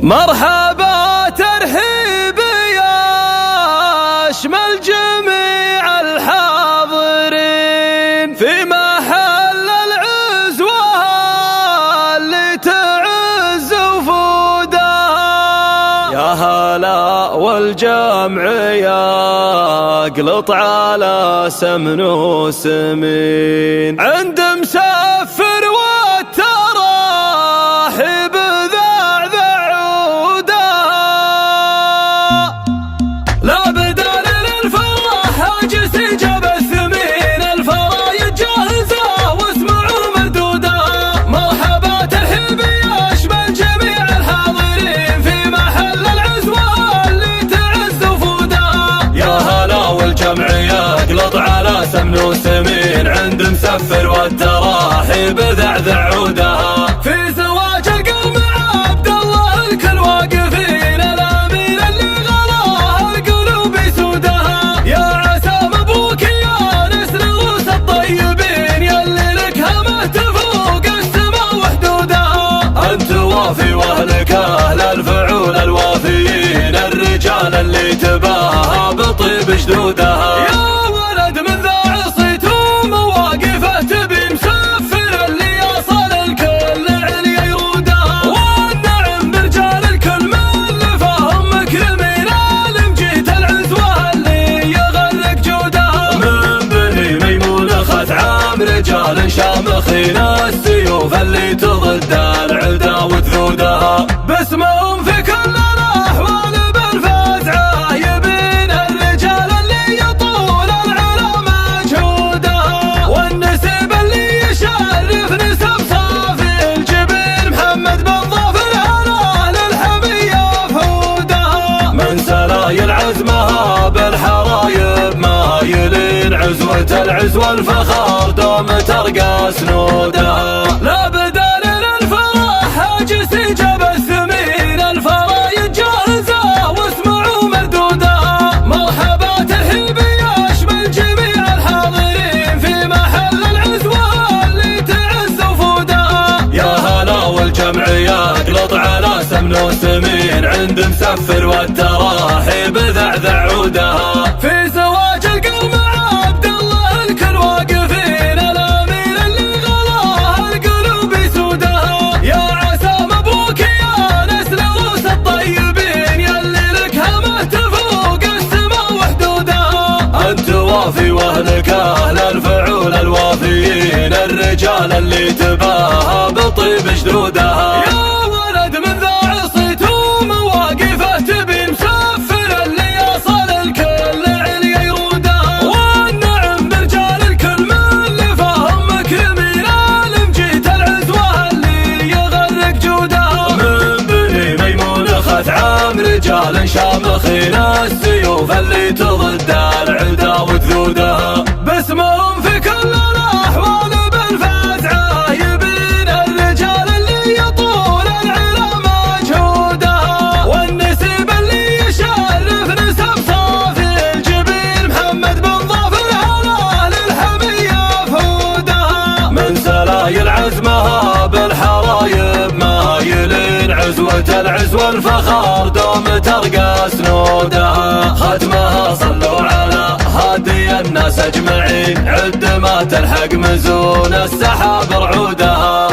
مرحبا ترحيب يشمل جميع الحاضرين في محل العزوة اللي تعز وفودها. يا هلا والجمع يقلط على سمن وسمين عند مسفر والتراحب ذعذع عودها. لا بدال للفرح هاجس جاب الثمين الفرايد جاهزة واسمعوا مردودها. مرحبا ترحيب يشمل جميع الحاضرين في محل العزوة اللي تعز وفودها. يا هلا والجمع يقلط على سمن وسمين عند مسفر والتراحب ذعذع عودها. في زواج القوم عبد الله الكل واقفين الامين اللي غلاها القلوب يسودها. يا عسى مبروك يا نسل روس الطيبين يلي لك همه تفوق السما وحدودها. انت وافي واهلك اهل الفعول الوافيين الرجال اللي تباهى بطيب جدودها. يا ولد من ذا عصيتم مواقفه تبي مسفر اللي يصل الكل عليا يرودها. والنعم برجال الكل من فهم مكرمين المجيت العزوه اللي يغرق جودها. من بني ميمون خثعام رجال شامخين السيوف اللي تضد العدا وثودها. باسمهم في كل الاحوال بالفزعه يبين الرجال اللي يطول العلا مجهودها. والنسب اللي يشرف نسب صافي الجبين محمد بن ظافر هلا للحميه فهودها. من سلايل عزمها بالحرايب مايلين عزوه العزوه الفخار دوم ترقى سنودها. لا بدال للفرح هاجس جاب الثمين الفرايد جاهزه واسمعوا مردودها. مرحبا ترحيب يشمل جميع الحاضرين في محل العزوه اللي تعز وفودها. يا هلا والجمع يقلط على سمن وسمين عند مسفر والتراحب ذعذع عودها. في زواج القوم عبد الله الكل واقفين الامين اللي غلاها القلوب يسودها. يا عسى مبروك يا نسل روس الطيبين يلي لك همه تفوق السما وحدودها. انت وافي واهلك اهل الفعول الوافيين الرجال اللي تباهى بطيب جدودها. يا ولد من ذا عصيتم مواقفه تبي مسفر اللي يصل الكل عليا يرودها. والنعم برجال الكل من فهم مكرمين المجيت العزوه اللي يغرق جودها. من بني ميمون خثعام رجال شامخين السيوف اللي تضد العدا وثودها. باسمهم في كل الاحوال بالفزعه يبين الرجال اللي يطول العلا مجهودها. والنسب اللي يشرف نسب صافي الجبين محمد بن ظافر هلا للحميه فهودها. من سلايل عزمها بالحرايب مايلين عزوه العزوه الفخار دوم ترقى سنودها. ختمها صلوا على هادي الناس اجمعين عد ما تلحق مزون السحاب رعودها.